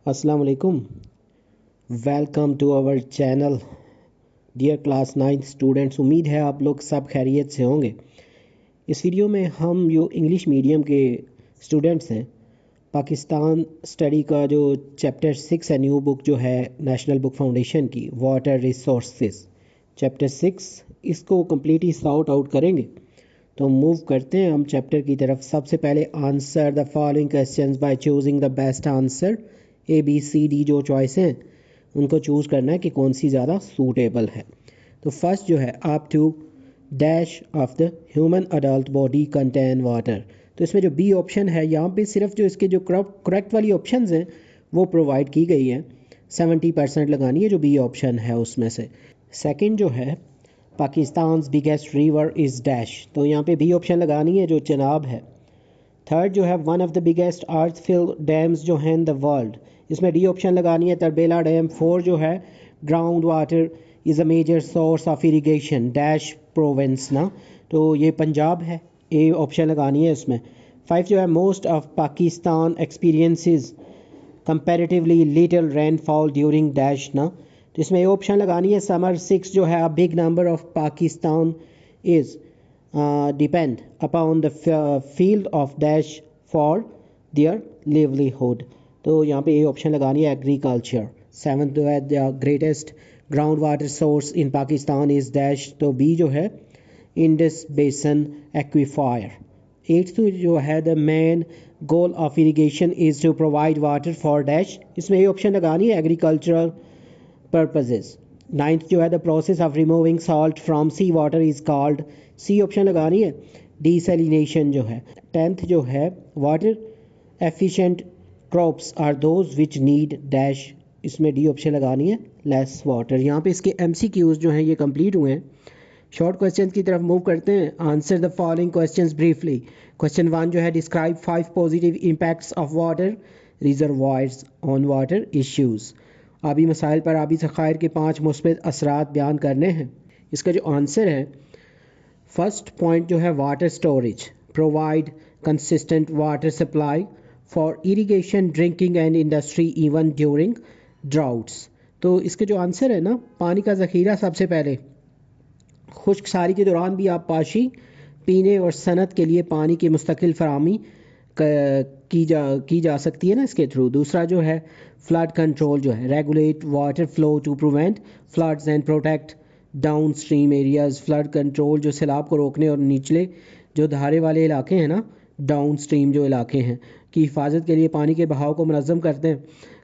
अस्सलाम वालेकुम। Welcome to our channel dear class 9 students. उम्मीद है आप लोग सब खैरियत से होंगे। इस वीडियो में हम जो इंग्लिश मीडियम के स्टूडेंट्स हैं, पाकिस्तान स्टडी का जो चैप्टर 6 है, न्यू बुक जो है नेशनल बुक फाउंडेशन की, वाटर रिसोर्सेज चैप्टर 6, इसको कम्प्लीटली सॉर्ट आउट करेंगे। तो मूव करते हैं हम चैप्टर की तरफ। सबसे पहले answer the following questions by choosing the best answer. ABCD जो चॉइस हैं उनको चूज़ करना है कि कौन सी ज़्यादा सूटेबल है। तो फर्स्ट जो है, up to dash of the human adult body contain water. तो इसमें जो बी ऑप्शन है, यहाँ पे सिर्फ जो इसके जो करेक्ट वाली ऑप्शंस हैं वो प्रोवाइड की गई हैं। 70% लगानी है जो बी ऑप्शन है उसमें से। सेकंड जो है, Pakistan biggest river is dash. तो यहाँ पे बी ऑप्शन लगानी है जो चनाब है। थर्ड जो है, one of the biggest earth filled dams जो हैं इन द वर्ल्ड, इसमें डी ऑप्शन लगानी है, तरबेला डैम। फोर जो है, ground water is a major source of irrigation dash province ना, तो ये पंजाब है, ए ऑप्शन लगानी है इसमें। फाइव जो है, most of Pakistan experiences comparatively little rainfall during dash ना, तो इसमें ए ऑप्शन लगानी है, समर। सिक्स जो है, a big number of Pakistan is depend upon the field of dash for their livelihood, तो यहाँ पे ये ऑप्शन लगानी है, एग्रीकल्चर। सेवन्थ जो है, the greatest ground water source in Pakistan is dash, तो बी जो है, इंडस बेसन एक्वीफायर। एट्थ जो है, the main goal of irrigation is to provide water for dash, इसमें ये ऑप्शन लगानी है, एग्रीकल्चरल पर्पजेज़। नाइन्थ जो है, the process of removing salt from sea water is called, C option लगानी है, डिसैलिनेशन जो है। टेंथ जो है, water efficient crops are those which need dash, इसमें डी ऑप्शन लगानी है, लेस वाटर। यहाँ पे इसके MCQs जो हैं ये कंप्लीट हुए हैं। शॉर्ट क्वेश्चन की तरफ मूव करते हैं। Answer the following questions briefly. Question 1 जो है, describe 5 positive impacts of water reservoirs on water issues. आबी मसाइल पर आबी ज़खायर के 5 मुस्बत असरात बयान करने हैं। इसका जो आंसर है, फर्स्ट पॉइंट जो है, water storage provide consistent water supply for irrigation drinking and industry even during droughts. तो इसके जो आंसर है ना, पानी का ज़ख़ीरा सबसे पहले खुश्क सारी के दौरान भी आप पाशी पीने और सनत के लिए पानी की मुस्तकिल फरामी की जा सकती है ना इसके थ्रू। दूसरा जो है, फ्लड कंट्रोल जो है, regulate water flow to prevent floods and protect downstream areas. Flood control जो सैलाब को रोकने और निचले जो धारे वाले इलाके हैं ना, डाउन स्ट्रीम जो इलाके हैं, की हिफाजत के लिए पानी के बहाव को मुनज़्ज़म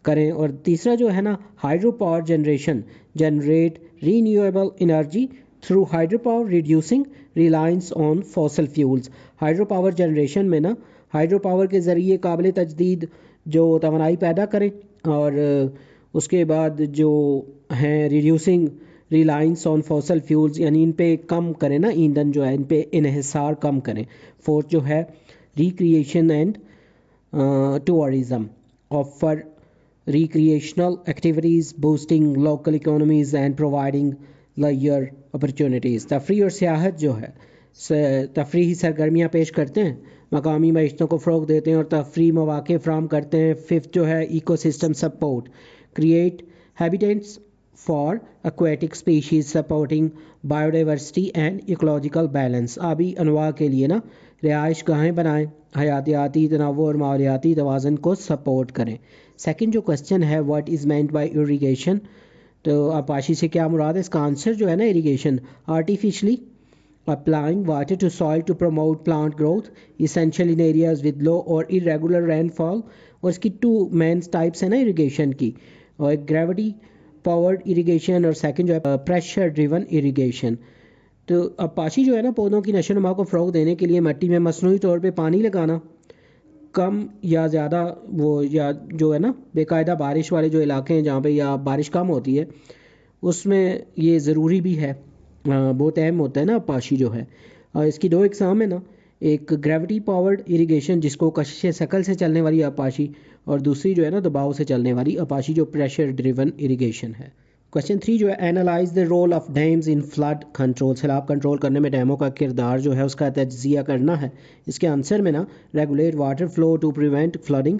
करें। और तीसरा जो है ना, hydro power generation generate renewable energy through hydro power reducing reliance on fossil fuels. Hydro power generation में ना, हाइड्रो पावर के ज़रिए काबिल तजदीद जो तवानाई पैदा करें, और उसके बाद जो हैं reducing reliance on fossil fuels, यानी इन पे कम करें ना, ईंधन जो है इन पे इन्हिसार कम करें। फोर्थ जो है, recreation and tourism offer recreational activities boosting local economies and providing leisure opportunities। तफरी और सियाहत जो है, तफरीही सरगर्मियाँ पेश करते हैं, मकामी मईशतों को फ़रोग़ देते हैं और तफरी मौक़े फ़राहम करते हैं। फिफ्थ जो है, ecosystem support create habitats for aquatic species supporting biodiversity and ecological balance. आबी अनवा के लिए ना रिहाइश गाहें बनाएं, हयातियाती तनव्वुर और माहौलियाती तवाज़ुन को सपोर्ट करें। सेकंड जो क्वेश्चन है, what is meant by irrigation, तो आपाशी से क्या मुराद है? इसका आंसर जो है ना, irrigation artificially applying water to soil to promote plant growth essential in areas with low or irregular rainfall. और इसकी 2 मेन टाइप्स है ना इरीगेशन की, और एक ग्रेविटी पावर्ड इरीगेशन और सेकंड जो है प्रेशर ड्रिवन इरीगेशन। तो आपाशी जो है ना, पौधों की नशोनुमा को फ़रोग़ देने के लिए मिट्टी में मसनूई तौर पे पानी लगाना, कम या ज़्यादा वो, या जो है ना बेकायदा बारिश वाले जो इलाके हैं जहाँ पे या बारिश कम होती है, उसमें ये ज़रूरी भी है, बहुत अहम होता है ना आपाशी जो है। और इसकी 2 इकसाम है ना, एक ग्रेविटी पावर्ड इरीगेशन जिसको कशिश शकल से चलने वाली आपाशी, और दूसरी जो है ना दबाव से चलने वाली आपाशी जो प्रेशर ड्रिवन इरीगेशन है। क्वेश्चन 3 जो है, analyse the role of dams in flood control. सैलाब कंट्रोल करने में डैमों का किरदार जो है उसका तज्जिया करना है। इसके आंसर में ना, regulate water flow to prevent flooding,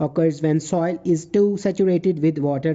occurs when soil is too saturated with water.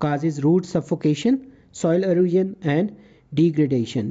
causes root suffocation, soil erosion and degradation،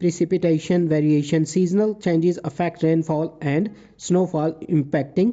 precipitation variation, seasonal changes affect rainfall and snowfall impacting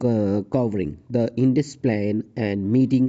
covering the Indus Plain and meeting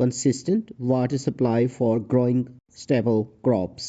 consistent water supply for growing staple crops.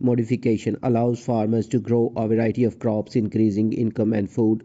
modification allows farmers to grow a variety of crops increasing income and food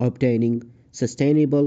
obtaining sustainable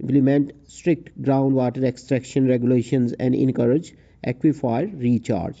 implement strict groundwater extraction regulations and encourage aquifer recharge.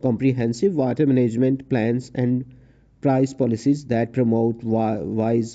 comprehensive water management plans and price policies that promote wise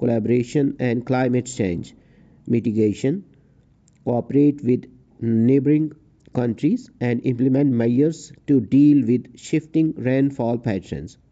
collaboration and climate change mitigation, cooperate with neighboring countries and implement measures to deal with shifting rainfall patterns.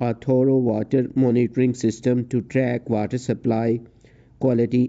a thorough water monitoring system to track water supply quality